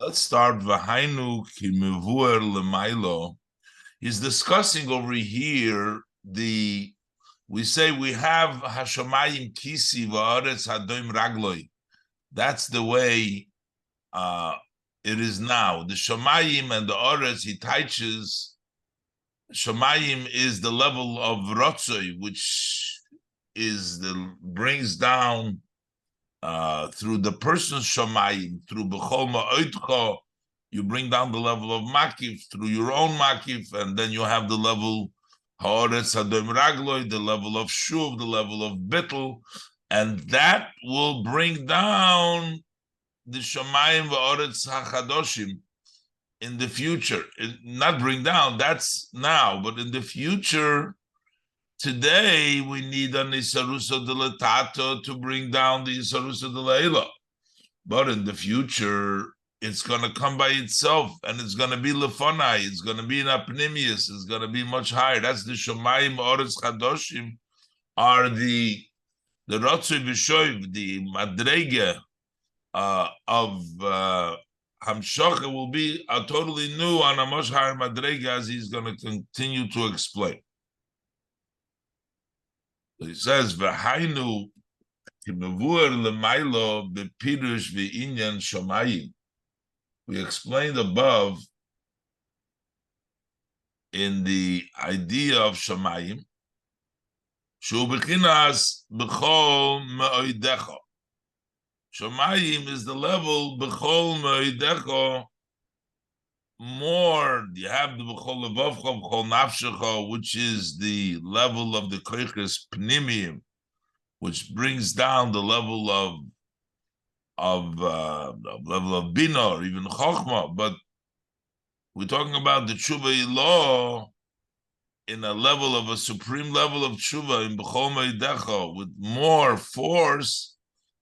Let's start. V'hainu ki mevuer lemailo. He's discussing over here we say we have hashamayim kisi v'aretz hadoim ragloi. That's the way it is now. The shamayim and the aretz, he teaches, shamayim is the level of rotzoi, which brings down through the person's shamayim, through bechol ma'oidcha, you bring down the level of makif through your own makif, and then you have the level ha'oretz hadoim ragloi, the level of shuv, the level of bittul, and that will bring down the shamayim va'oretz hachadashim in the future. Not bring down, that's now, but in the future. Today, we need an Isarusa de Letato to bring down the Isarusa de Leila. But in the future, it's going to come by itself, and it's going to be Lefonai, it's going to be in Apnimius, it's going to be much higher. That's the Shomayim Oretz Chadoshim, are the Rotzui Vishoiv, the Madrege of Hamshocha will be a totally new on a much higher Madrege, as he's going to continue to explain. He says, "V'hainu kimevuer lemailo bepirush v'inyan shamayim." We explained above in the idea of shamayim, shu bechinas b'chol me'oidecho. Shamayim is the level b'chol me'oidecho. More, you have the b'chol levavcha, b'chol nafshecha, which is the level of the koiches pnimiyim, which brings down the level of bina or even chokhmah. But we're talking about the tshuva ilah in a level of a supreme level of tshuva in b'chol meidecha, with more force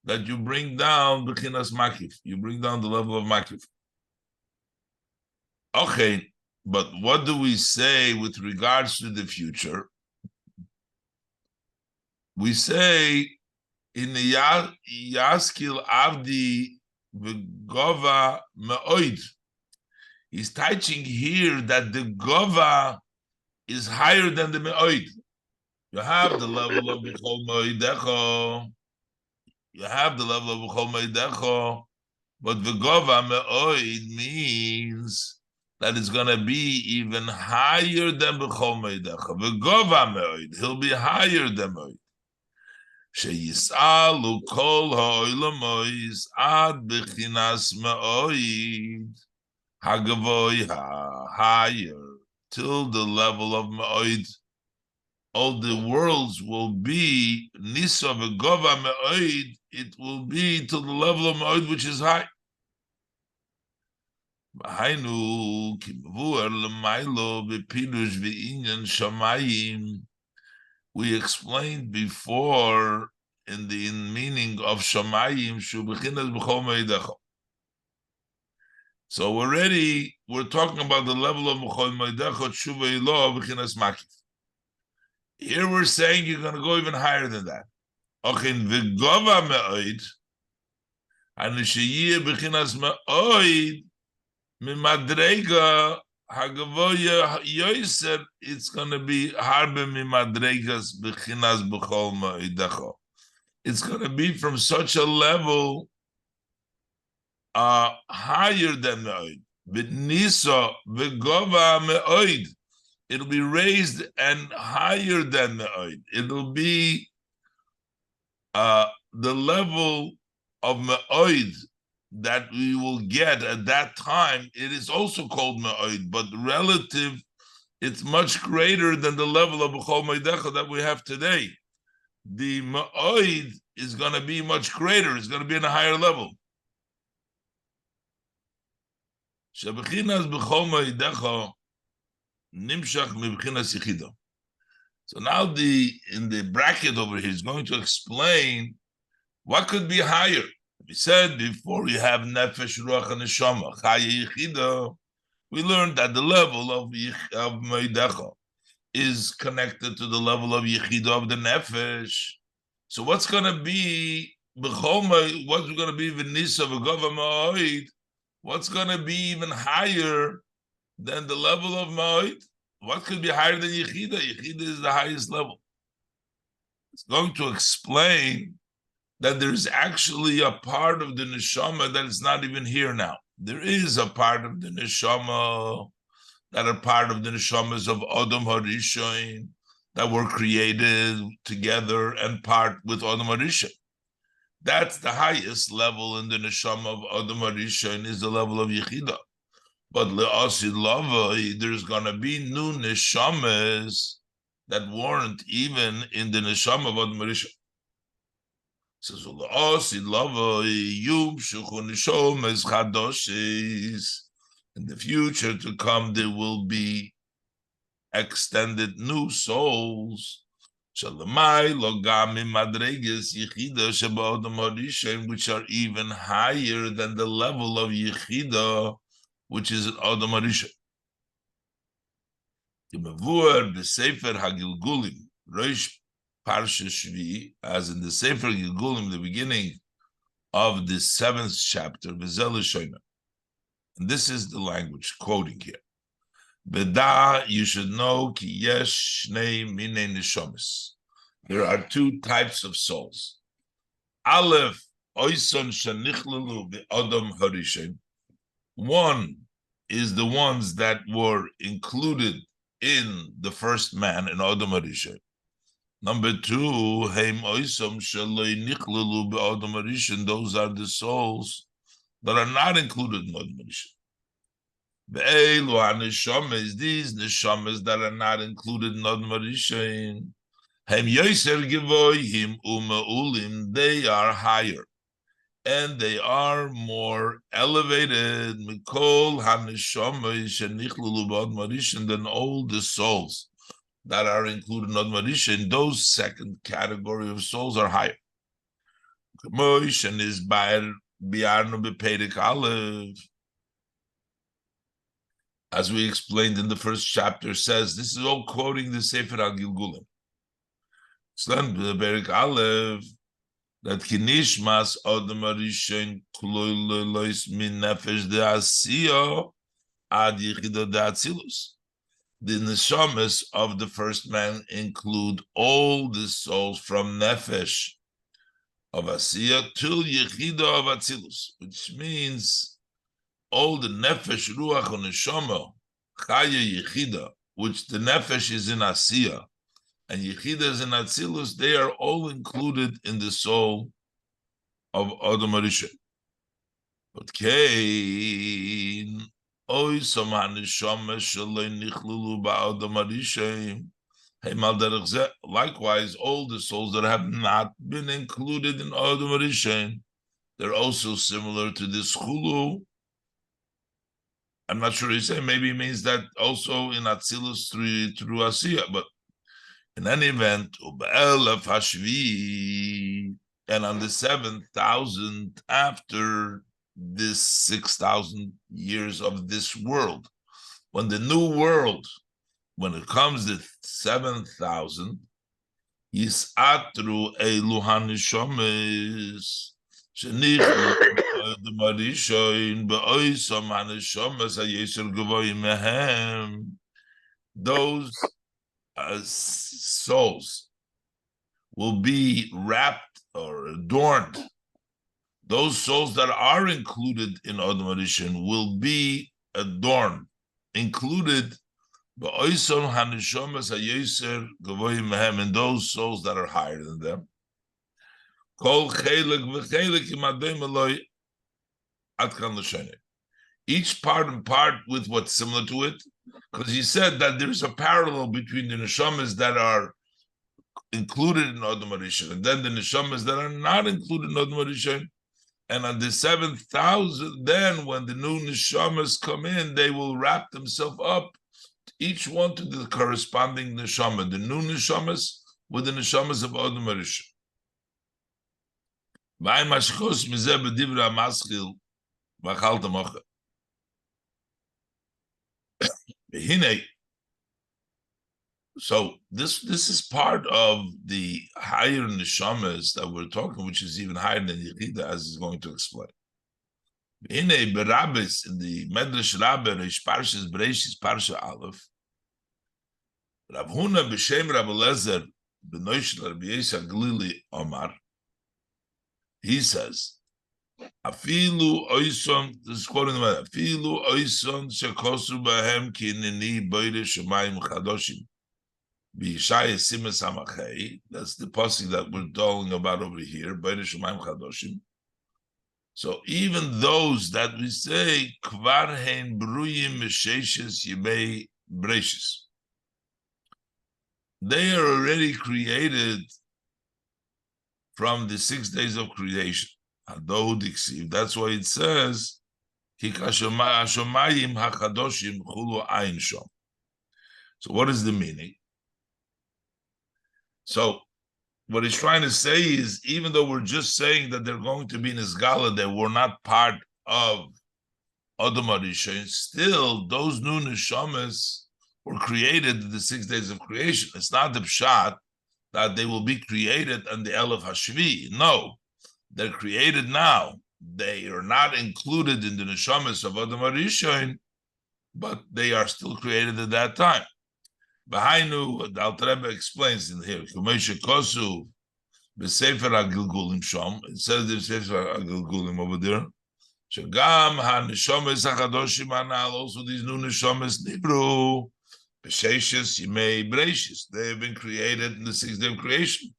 that you bring down b'chinas makif. You bring down the level of makif. Okay, but what do we say with regards to the future? We say in the Yaskil Avdi V'Gova Me'oid. He's teaching here that the Gova is higher than the Me'oid. You have the level of B'chol Me'oidecho. You have the level of B'chol Me'oidecho, but V'Gova Me'oid means that is going to be even higher than B'chol Meidecha. V'gova me'oid, he'll be higher than me'oid. Sheyisalu kol ha'olamois ad b'chinas me'oid, hagavoy higher, till the level of me'oid. All the worlds will be nisa v'gova me'oid, it will be to the level of me'oid which is high. We explained before in the meaning of shamayim. So already we're talking about the level of b'chol meidecha tshuva ilah b'chinas makif. Here we're saying you're going to go even higher than that. Okay, v'gova me'oid, and sheyiyeh b'chinas me'oid. Mimadrega hagavoya yoiser, it's going to be harbe mimadregas bechinas b'chol ma'idecho. It's going to be from such a level higher than me'oid. B'nisa v'gova me'oid. It'll be raised and higher than me'oid. It'll be the level of me'oid that we will get at that time. It is also called me'oid, but relative, it's much greater than the level of b'chol meidecha that we have today. The me'oid is going to be much greater. It's going to be in a higher level. Shebechinas b'chol meidecha nimshach mibchinas yichida. So now in the bracket over here is going to explain what could be higher. We said before you have nefesh, ruach, and neshama, chaya yichida. We learned that the level of meidecha is connected to the level of yichida of the nefesh. So what's going to be b'chol, what's going to be v'nisa v'gova ma'oid? What's going to be even higher than the level of Ma'od? What could be higher than Yechida? Yechida is the highest level. It's going to explain that there's actually a part of the neshama that is not even here now. There is a part of the neshama that are part of the neshamas of Adam Harishon that were created together and part with Adam Harishon. That's the highest level in the neshama of Adam Harishon, is the level of Yechida. But le'asid lavai, there's going to be new neshamas that weren't even in the neshama of Adam Harishon. Says le'asid lavai yumshuchu neshamas chadoshes. In the future to come, there will be extended new souls, which are even higher than the level of Yechida, which is an Adam Harishon. The Sefer Hagilgulim, Rosh Parsha Shvi, as in the Sefer Gilgulim, the beginning of the 7th chapter, V'zel Shomer. And this is the language quoting here. Beda, you should know, ki yesh shnei minei neshamas. There are two types of souls. Aleph, oison shenichlelu be'adam harishon. One is the ones that were included in the first man, in Adam Harishon. Number two, heim oisom sheloi nichlelu be'adam harishon. Those are the souls that are not included in Adam Harishon. Be'elu ha-neshamas, these neshamas that are not included in Adam Harishon, hem yoser gevoyim u'ma'ulim, they are higher, and they are more elevated, mikol ha-neshamas shenichlelu b'Adam Harishon, than all the souls that are included in Adam Harishon. Those second category of souls are higher. Moishen is bi'arnu b'peirik aleph. As we explained in the first chapter, says, this is all quoting the Sefer HaGilgulim. Then the Berik Aleph, that Kinishmas Adam Harishon Kuloi Lois Min Nefesh De Asiya Ad Yechida De Atzilus. The neshamas of the first man include all the souls from Nefesh of Asiya till Yechida of Atzilus, which means all the nefesh, ruach, and neshama, chaya, yechida, which the nefesh is in asiya, and yechida is in atzilus, they are all included in the soul of Adam Harishon. But kein oisam haneshama shalei nichlulu ba'Adam Harishon. Likewise, all the souls that have not been included in Adam Harishon, they're also similar to this chulu. I'm not sure he's saying, maybe it means that also in Atzilus through Asiya, but in any event, and on the 7,000 after this 6,000 years of this world, when the new world, when it comes to 7,000, Yisatru Eluhan Nishomes, those souls will be wrapped or adorned. Those souls that are included in Adam Harishon will be adorned, included in those souls that are higher than them. Each part and part with what's similar to it, because he said that there's a parallel between the neshamas that are included in Adam Harishon and then the neshamas that are not included in Adam Harishon. And on the 7,000, then when the new neshamas come in, they will wrap themselves up, each one to the corresponding neshama. The new neshamas with the neshamas of Adam Harishon. So this is part of the higher neshamas that we're talking, which is even higher than Yechida, as he's going to explain. In a Barabbas, in the Medrash Rabbe, Reish Parshas Bereishis Parsha Aleph, Rav Huna b'Shem Rav Eliezer b'Noishel Rabbi Yisrael Glili Omar, he says, Afilu oison, this is quoting the Medrash, Afilu oison shekosu b'hem ki nini boire shemayim chadoshim b'Yishaya Simas Hamachei. That's the pasuk that we're talking about over here, boire shemayim chadoshim. So even those that we say kvar hein bruyim mesheshes yemei breishis, they are already created from the 6 days of creation. That's why it says, Hashamayim hachadoshim chulu ayin shom. So what is the meaning? So what he's trying to say is, even though we're just saying that they're going to be in Isgala, that we're not part of Adam HaRishon, still those new neshamas were created in the 6 days of creation. It's not the pshat that they will be created on the Elef Hashvi. No, they're created now. They are not included in the neshamas of Adam HaRishon, but they are still created at that time. B'hainu, the Alter Rebbe explains in here, Kumeshe Kosu, B'Sefer HaGilgulim Shom, it says in Sefer HaGilgulim over there, Shagam HaNeshomes HaChadoshim Hanal, also these new neshomes Nibru, B'Sheishes Yimei Breishis, they have been created in the 6 day of creation.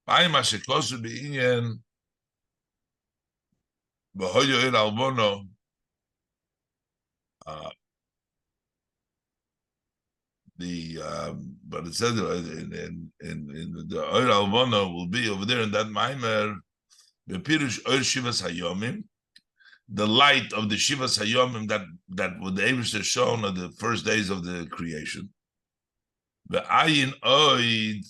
B'Haim HaShe Kosu B'Inyen, B'Hoyo Ir Albono, but it says in the Oir Alvana will be over there in that Mamer, the Pirush Oir Shivas Hayomim, the light of the Shivas Hayomim that what the Abish has shown on the first days of the creation. The Ayin Oid,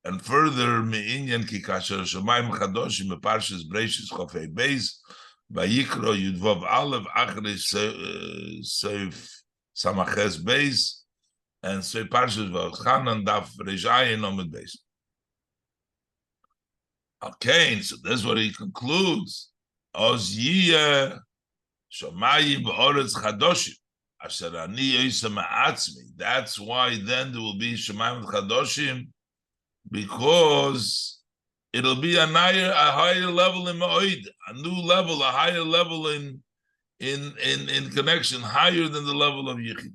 and further Me'inyan Ki Kasher Shamayim Chadoshim Parshas Breishis Chofei Beis Vayikro Yudvov Aleph Achri Seif Samaches Beis. And so Parshas V'Chanan Daf Rejayin Omid Beis. Okay, so that's what he concludes. Oz Yiyeh Shomayim B'Oretz Chadoshim Asher Ani Yosem Ma'atzmi. That's why then there will be Shomayim Chadoshim, because it'll be a higher level in Ma'od, a new level, a higher level in connection, higher than the level of Yichid.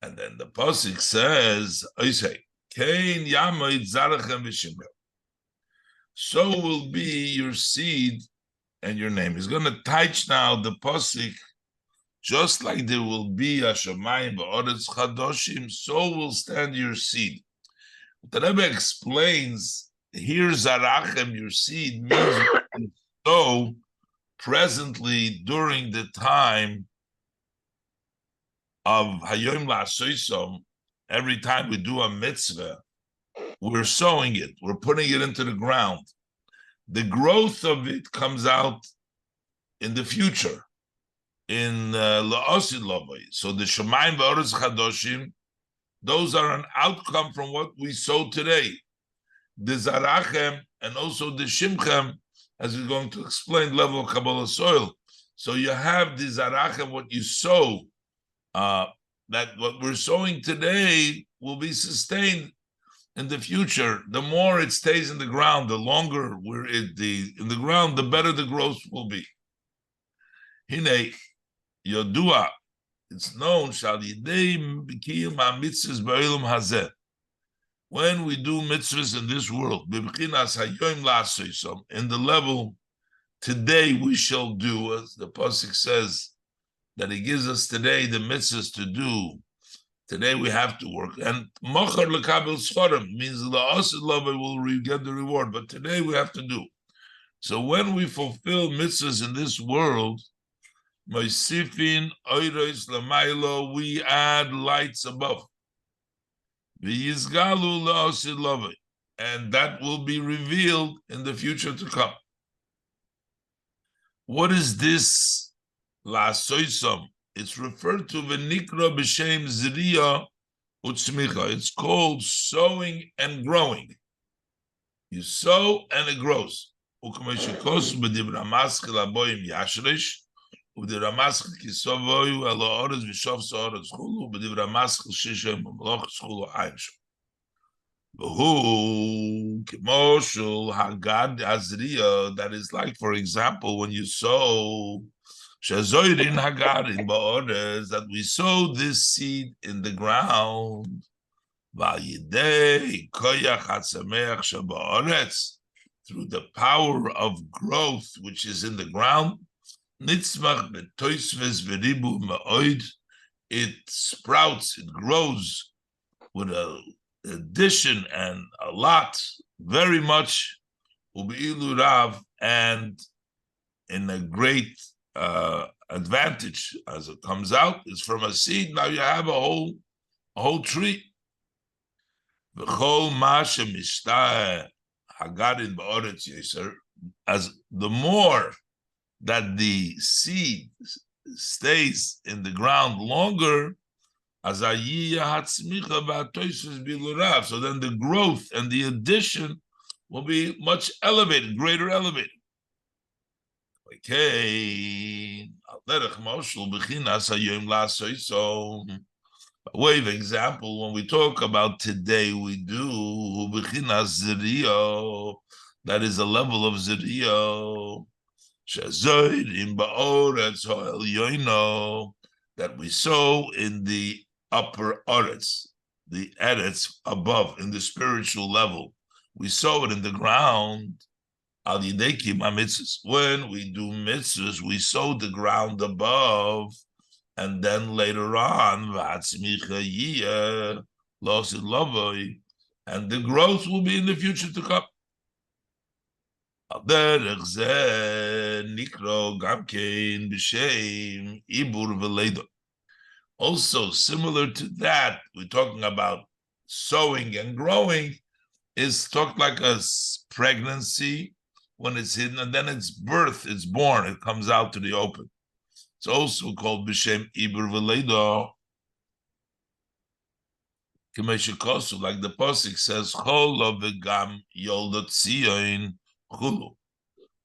And then the pasuk says, "Kain yamoid zarachem v'shimcha." So will be your seed and your name. He's going to touch now the pasuk, just like there will be Hashamayim ba'oretz chadoshim, so will stand your seed. The Rebbe explains here, zarachem, your seed, means so presently during the time of Hayom La'asoisom, every time we do a mitzvah, we're sowing it, we're putting it into the ground. The growth of it comes out in the future, in La'osid Lovay. So the Shemayim Ba'oretz Chadoshim, those are an outcome from what we sow today. The Zarachem and also the Shimchem, as we're going to explain, level of Kabbalah soil. So you have the Zarachem, what you sow, that what we're sowing today will be sustained in the future. The more it stays in the ground, the longer we're in the ground, the better the growth will be. Hine Yodua, it's known, when we do mitzvahs in this world, in the level today we shall do, as the pasuk says, that he gives us today the mitzvahs to do. Today we have to work. And Mochar Lekabel Sforim means the Asid Love will get the reward, but today we have to do. So when we fulfill mitzvahs in this world, Moisifin Oiros Lamailo, we add lights above. V'yizgalu la'asid Love, and that will be revealed in the future to come. What is this? La'asoisam, it's referred to v'nikra b'shem zriya utzmicha. It's called sowing and growing. You sow and it grows. וכמשקוס בדברי המסחל הבוים ישרש, ובדברי המסחל כיסובו על האורץ ושופס האורץ חולו, ובדברי המסחל שישה ממלוך חולו עייש. והוא כמו של הגד הזריע, that is like, for example, when you sow Shazoirin hagarin ba'orez, that we sow this seed in the ground, va'yidei koyach hatzameach shaba'orez, through the power of growth which is in the ground, nitzmach betoisves v'ribu ma'oid, it sprouts, it grows with an addition and a lot, very much, u'be'ilu rav, and in a great advantage as it comes out is from a seed. Now you have a whole tree. As the more that the seed stays in the ground longer, so then the growth and the addition will be much elevated, greater elevated. Okay, so by way of example, when we talk about today, we do that is a level of ziriyo, that we sow in the upper oretz, the eretz above, in the spiritual level. We sow it in the ground. When we do mitzvahs, we sow the ground above, and then later on, and the growth will be in the future to come. Also, similar to that, we're talking about sowing and growing, is talked like a pregnancy when it's hidden, and then it's birth, it's born, it comes out to the open. It's also called b'shem ibur v'leido. Like the pasuk says, cholo v'gam yoldot tzion chulu,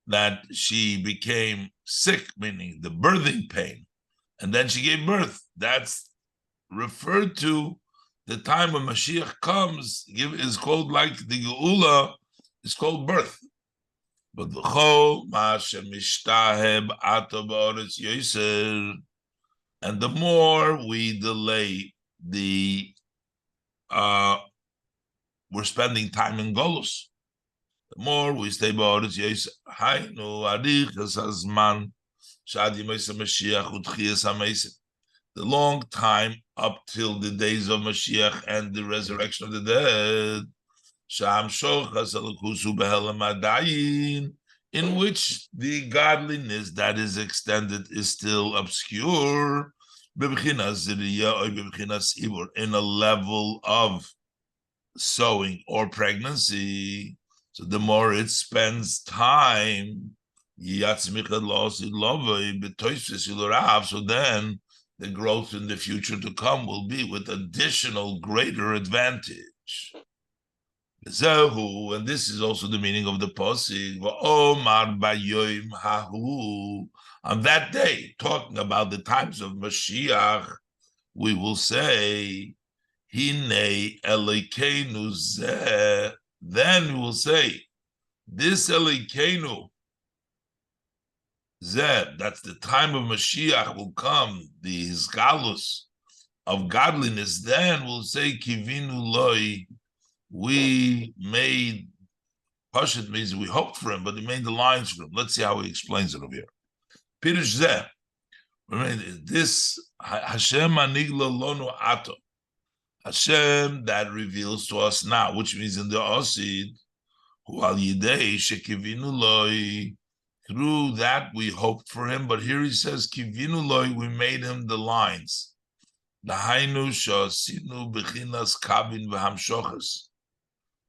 that she became sick, meaning the birthing pain, and then she gave birth. That's referred to the time when Mashiach comes, is called like the Geula, is called birth. But the chol ma'ashem mishtaheb ato ba'oretz yoser, and the more we delay we're spending time in Golus, the more we stay ba'oretz yoser. Haynu arichas hazman shad yimei Mashiach utchias hamesim. The long time up till the days of Mashiach and the resurrection of the dead, in which the godliness that is extended is still obscure, in a level of sowing or pregnancy. So the more it spends time, so then the growth in the future to come will be with additional greater advantage. And this is also the meaning of the pasuk. On that day, talking about the times of Mashiach, we will say, Hine Elokeinu zeh. Then we will say, this Elokeinu, Zeb, that's the time of Mashiach will come, the Hisgalus of godliness. Then we'll say, Kivinu loi, we made, Pashut means we hoped for him, but he made the lines for him. Let's see how he explains it over here. Pirush Zeh, this Hashem anigla lonu ato, Hashem that reveals to us now, which means in the Osid, hu al yidei shekivinu loi, through that we hoped for him, but here he says, Kivinu loi, we made him the lines. Lahainu shasinu bechinas kabin v'hamshochas.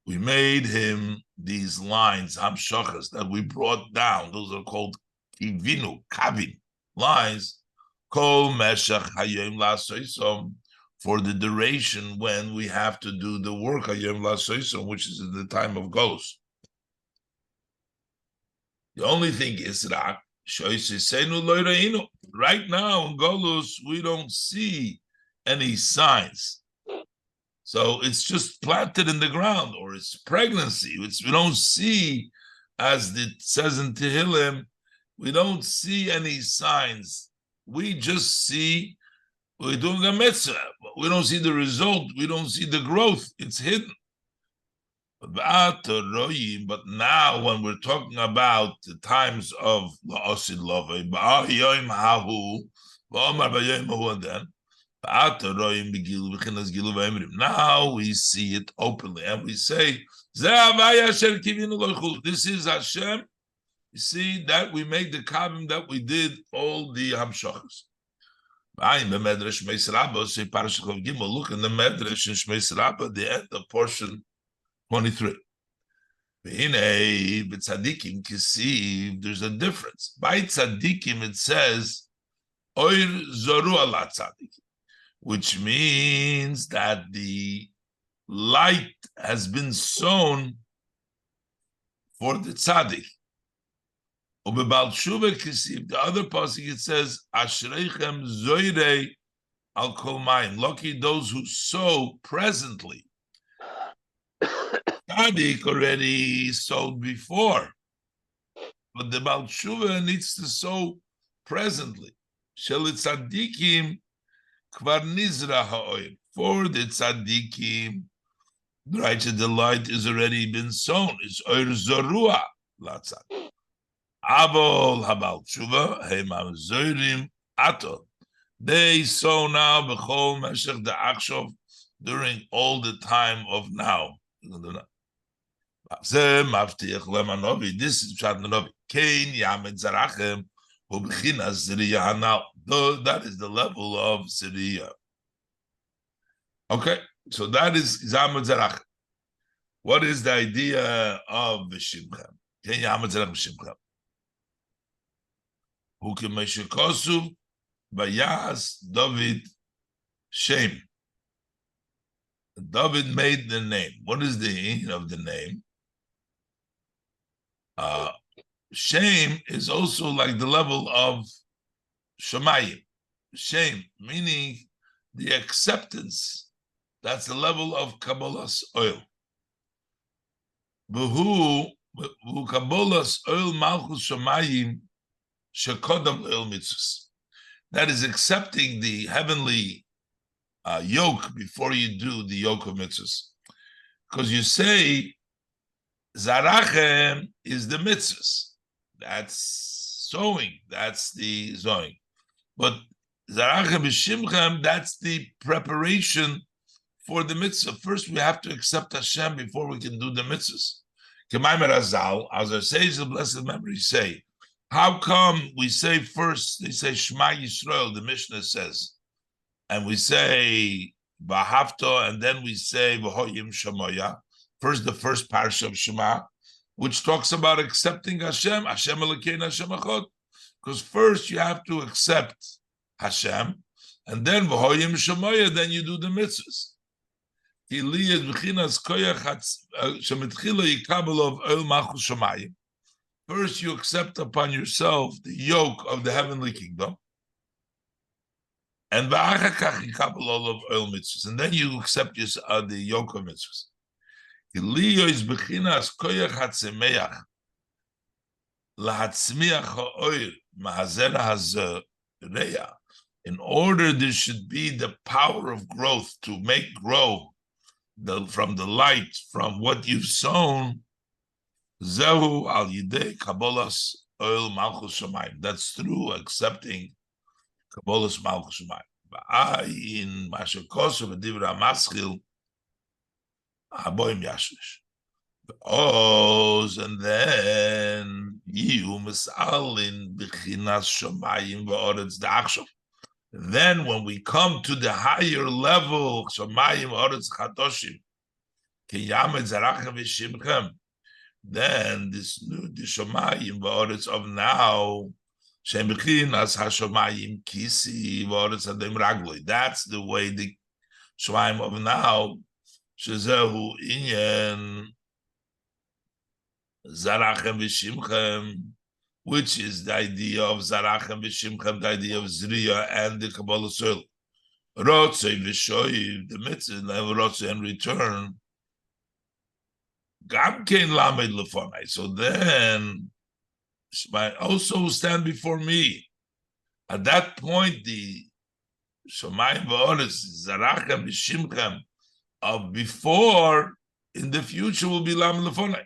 We made him these lines, hamshochas, that we brought down. Those are called Kivinu, kabin, lines. Kol meshach hayom la'soisom, for the duration when we have to do the work hayom la'soisom, which is in the time of Golus. The only thing is that right now in Golus, we don't see any signs. So it's just planted in the ground, or it's pregnancy. We don't see, as it says in Tehillim, we don't see any signs. We just see we're doing a mitzvah. We don't see the result. We don't see the growth. It's hidden. But now, when we're talking about the times of La'asid Lovei, now we see it openly, and we say, this is Hashem. You see that we made the kavim, that we did all the hamshachas. Look in the Medrash in Shmeis Rabbah, the end of portion 23. There's a difference. By tzadikim it says oir zoru ala tzadik, which means that the light has been sown for the tzaddik. The other pasuk it says ashreichem zoirei al kol mayim. Lucky those who sow presently. Tzaddik already sowed before, but the Baal Tshuva needs to sow presently. Shel tzaddikim kvar nizra ha'oir. For the tzaddikim, the light has already been sown. It's oir zorua latzad. Avol habal tshuva heimam zoirim ato. They sow now b'chol meshech da'achshov, during all the time of now. This is Pshat Novi. Kein yamed zarachem u'b'chinas zriya hanal. That is the level of zriya. Okay, so that is yamed zarachem. What is the idea of v'shimchem? Kein yamed zarachem v'shimchem. Hu k'meshikosu bayas David Shem. David made the name. What is the meaning of the name? Shame is also like the level of Shemayim. Shame, meaning the acceptance. That's the level of Kabbalah's oil. Buhu Kabbalah's oil Malchus Shemayim Shekodam oil mitzvahs. That is accepting the heavenly yoke before you do the yoke of mitzvahs. Because you say, Zarachem is the mitzvahs. That's sowing. That's the sowing. But Zarachem B'Shimchem, that's the preparation for the mitzvah. First, we have to accept Hashem before we can do the mitzvahs. Mamer Azal, as our sage of blessed memory say, how come we say first, they say Shema Yisrael, the Mishnah says, and we say Bahafto, and then we say V'hoyim Shemoya, first the first parsha of Shema, which talks about accepting Hashem, Hashem Elokeinu Hashem Echad, because first you have to accept Hashem, and then V'hoyim Shemoya, then you do the mitzvahs. First you accept upon yourself the yoke of the heavenly kingdom, and then you accept the yoke of mitzvahs. In order there should be the power of growth to make grow from the light, from what you've sown. Zehu al yidei Kabbalas oil malchus shamayim. That's through accepting Kabbalas malchus shamayim. Ba'ayin mashakosu v'divra maschil haboim yashlish. Oz, and then you misalin b'chinas shamayim v'oretz da'achshav. Then when we come to the higher level, shamayim v'oretz chadoshim, ki yamed zarachem v'shimchem, then this new the shamayim v'oretz of now, shem b'chinas hashamayim kisi v'oretz adem ragloi. That's the way the shamayim of now, shezehu inyan zarachem v'shimchem, which is the idea of Zarachem v'Shimchem, the idea of Zriya and the Kabbalah soil. Rotzei v'Shoiv, the mitzvah, and Rotzei in return. Gam kein lamed lefonai. So then, Shemai also stand before me. At that point, the Shamayim v'Oretz, Zarachem v'Shimchem of before, in the future will be lamed lefonai.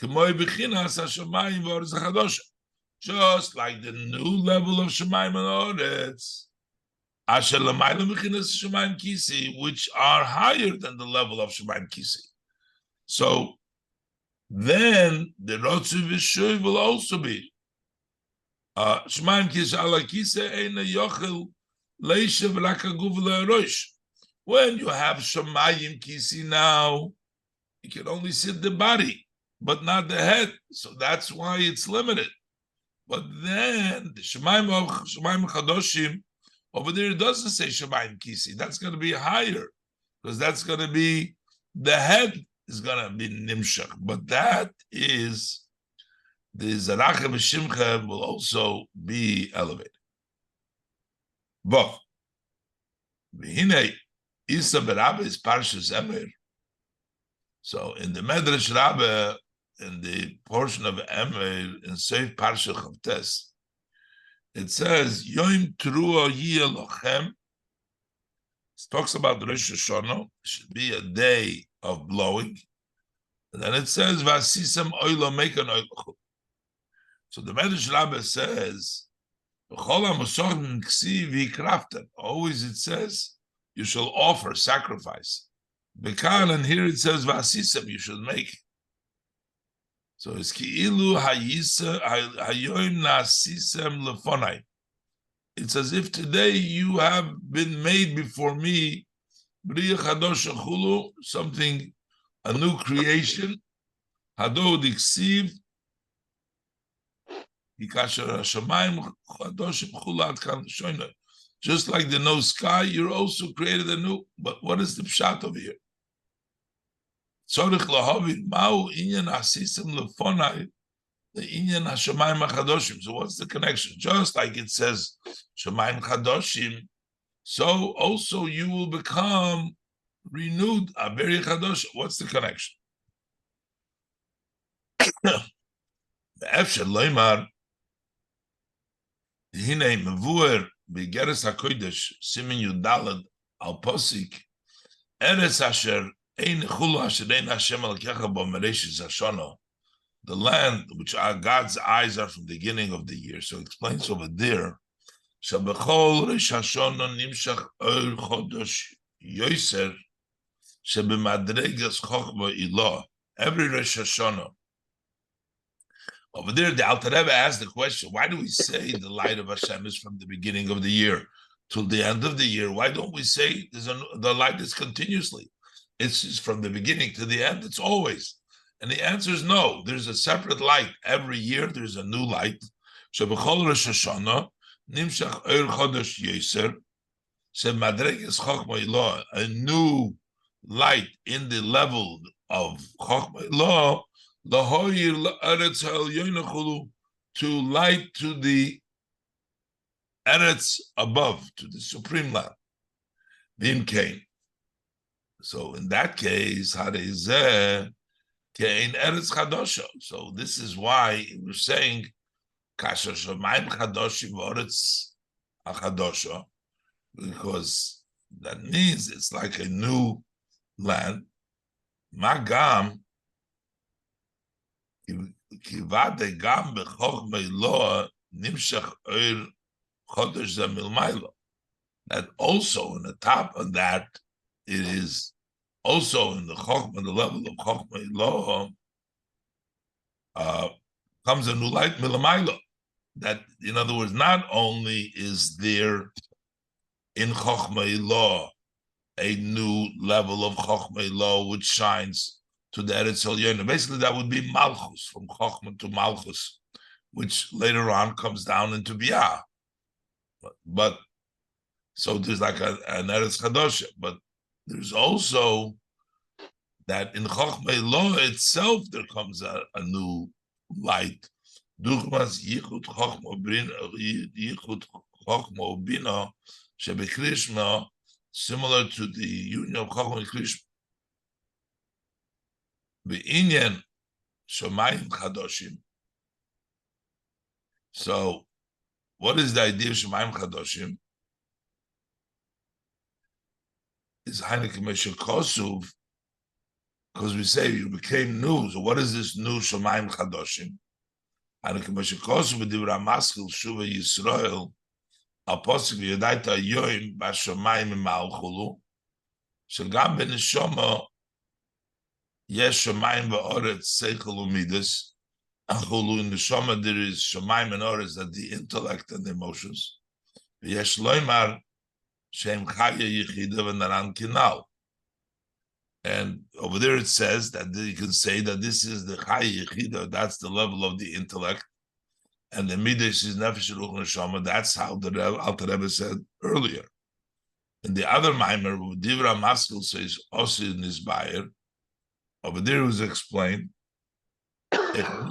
K'moi b'chinas ha-Shamayim v'Oretz ha-Chadosha. Just like the new level of Shamayim and Oretz, Asher l'mayla b'chinas Shamayim Kisi, which are higher than the level of Shamayim Kisi. So then the Rotzu v'Shuv will also be Shamayim Kisi ala Kisi eina yochel leishev lakaguv le'arosh. When you have Shamayim Kisi now, you can only sit the body, but not the head. So that's why it's limited. But then the Shamayim Chadoshim, over there it doesn't say Shamayim Kisi. That's going to be higher, because that's going to be, the head is going to be Nimshach. But that is, the Zarachem Shimchem will also be elevated. But V'hinei Isa B'Rabbe is Parshas Emer. So in the Medrash Rabbe, in the portion of Emer, in Seif Parsha Chavtes, it says, Yom Trua Yiyeh Lochem. It talks about Rosh Hashanah. It should be a day of blowing. And then it says, Vasisem Oilo Mekan Oilo. So the Medrash Rabbe says, always it says, you shall offer sacrifice. And here it says, Vasisem, you should make. So it's ki'ilu hayoim nasisem lefonai. It's as if today you have been made before me, b'riya chadosh chulu, something, a new creation. Hadod iksiv, kasher השמים חדשים chulu ad kan shoynoi. Just like the no sky, you're also created anew. But what is the pshat over here? Tzorich lahavin ma'u inyan asisem lefonai the inyan hashamayim chadoshim. So what's the connection? Just like it says shamayim chadoshim, so also you will become renewed aberi chadosh. What's the connection? Be'efshel loymar hinei mevuer b'geres hakodesh simin yudalad al posik eretz asher. The land which our God's eyes are from the beginning of the year. So it explains over there. Every Rosh Hashanah. Over there, the Alter Rebbe asked the question, why do we say the light of Hashem is from the beginning of the year till the end of the year? Why don't we say the light is continuously? It's just from the beginning to the end. It's always. And the answer is no. There's a separate light. Every year there's a new light. A new light in the level of Chochmah to light to the Eretz above, to the supreme land. Vim Kain. So in that case, so this is why we're saying kasher shamayim chadoshim v'oretz achadosha, because that means it's like a new land. Magam kivade gam b'chochmei loa nimshach oir chodesh zamilmaylo. That also on the top of that, it is also in the Chochmah, the level of Chochmah Eloah, comes a new light, Milamayla. That, in other words, not only is there in Chochmah Eloah a new level of Chochmah Eloah which shines to the Eretz Elyon. Basically, that would be Malchus, from Chochmah to Malchus, which later on comes down into Biyah. But so there's like an Eretz Chadosha, but there's also that in Chochmah Eloah itself there comes a new light, Duchmas Yichud Chochma Ubina Shebekrishma, similar to the union of Chochma and Krishma. Be'inyan Shamayim Chadoshim. So, what is the idea of Shamayim Chadoshim? Is Heineke Meshel Kosuv, because we say you became new. So, what is this new Shamayim Chadoshim? Heineke Meshel Kosuv v'divra Maskil Shuva Yisrael Apostle v'yadaita Yoim Bashamayim Malchulu Shagam Ben Neshama Yesh Shamayim v'Oretz Seichel Umidas. Achulu in the Shama there is Shamayim and Oretz, that the intellect and the emotions. Yesh Loimar Shem Chaya Yechida v'Naran Kinal. And over there it says that you can say that this is the Chaya Yechida, that's the level of the intellect, and the Midas is Nefesh Ruch Neshama. That's how the Alter Rebbe said earlier. In the other Mamer, Divra Maskil says also in this Bayer, over there it was explained that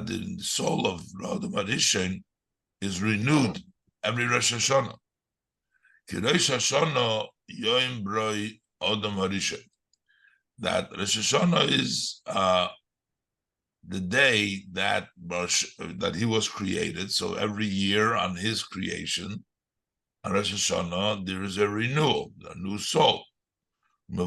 the soul of Rodom Arishan is renewed every Rosh Hashanah. Rosh Hashanah Yoim Broi Odom Arishan. That Rosh Hashanah is the day that he was created. So every year on his creation, on Rosh Hashanah, there is a renewal, a new soul. That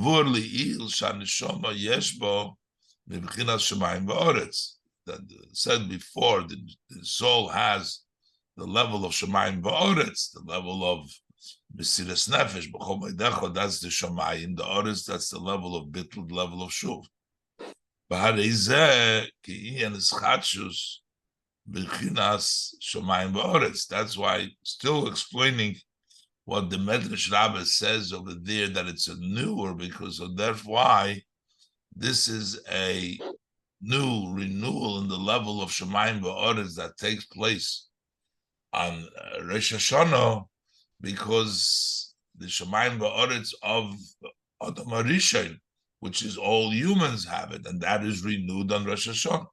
said before, the soul has the level of Shemayim V'Oretz, the level of Mesiras Nefesh, that's the Shemayim, the Oretz, that's the level of Bittul, the level of Shuv. That's why, still explaining what the Medrash Rabbah says over there, that it's a newer, because of that's why this is a new renewal in the level of Shemayim V'Oretz that takes place on Rosh Hashanah, because the Shemayim V'Oretz of Adam HaRishon, which is all humans have it, and that is renewed on Rosh Hashanah.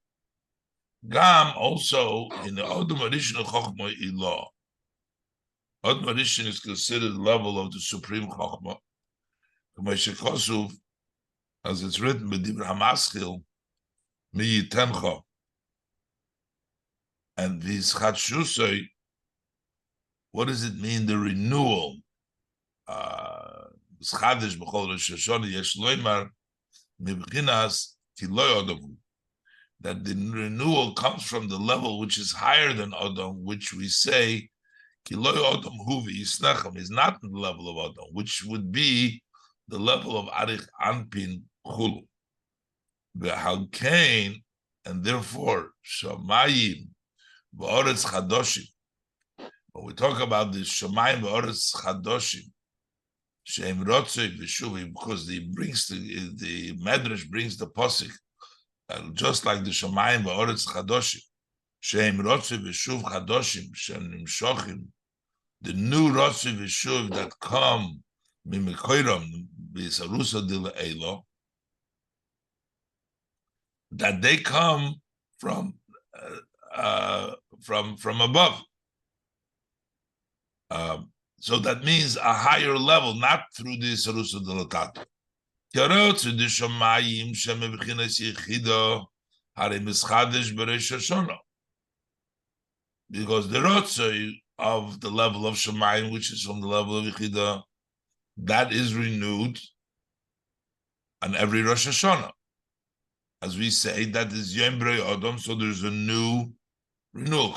Gam also in the Adam HaRishon Chochma Ilah. Adam HaRishon is considered the level of the supreme Chochma. As it's written by Dibra Hamaskil, Mi Yitencha, and this Chadshusay, what does it mean, the renewal? That the renewal comes from the level which is higher than Adam, which we say is not the level of Adam, which would be the level of Arich Anpin Chulu. And therefore Shamayim V'Oretz Chadoshim. When we talk about the Shamayim V'Oretz Chadoshim, Shem Rotzei V'Shuvim, because the Medrash brings the posik, just like the Shamayim V'Oretz Chadoshim, Shem Rotzei V'Shuv Chadoshim, Shem Nimshochim, the new Rotzei V'Shuv that come Mimikoiram B'Sarusa Dila Eilo, that they come from above. So that means a higher level, not through the Sarusa Delatato. Because the Rotzei of the level of Shemayim, which is from the level of Yechida, that is renewed on every Rosh Hashanah. As we say, that is Yom Brei Adam, so there's a new renewal.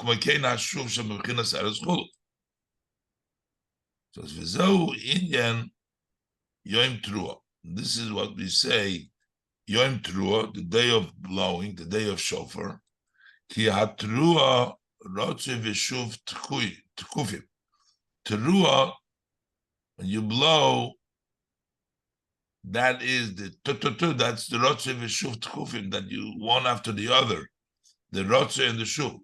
So V'zeu Inyan Yom Trua. This is what we say, Yom Trua, the day of blowing, the day of shofar. Ki hatrua rotze v'shuv t'kufim. Trua, when you blow, that is the that's the rotze v'shuv t'kufim, that you one after the other, the rotze and the shuv.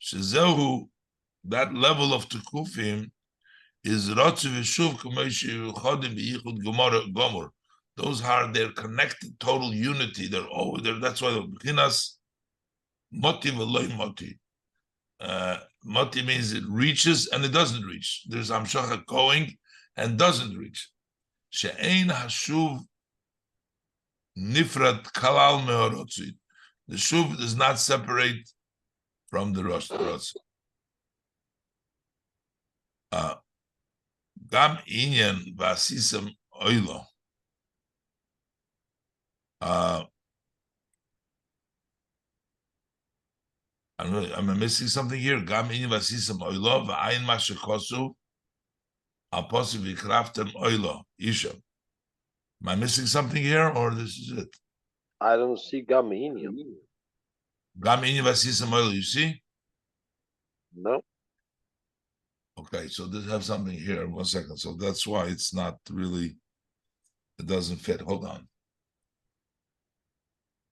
Shezehu, that level of t'kufim, is Rotze V'Shuv K'mei Shechodim B'Yichud Gomor, Those are they're connected, total unity. They're always there. That's why B'chinas moti v'loy moti. Moti means it reaches and it doesn't reach. There's Amshacha going and doesn't reach. She'ein hashuv nifrat kalal me'orotzit. The shuv does not separate from the rosh. Gam inyan v'asisam oilo. I'm missing something here. Gam inyan v'asisam oilo v'ayin mashekosu aposi v'kraftem oilo isha. Am I missing something here, or this is it? I don't see gam inyan. Gam inyan v'asisam oilo. You see? No. Okay, so this have something here. 1 second. So that's why it's not really. It doesn't fit. Hold on.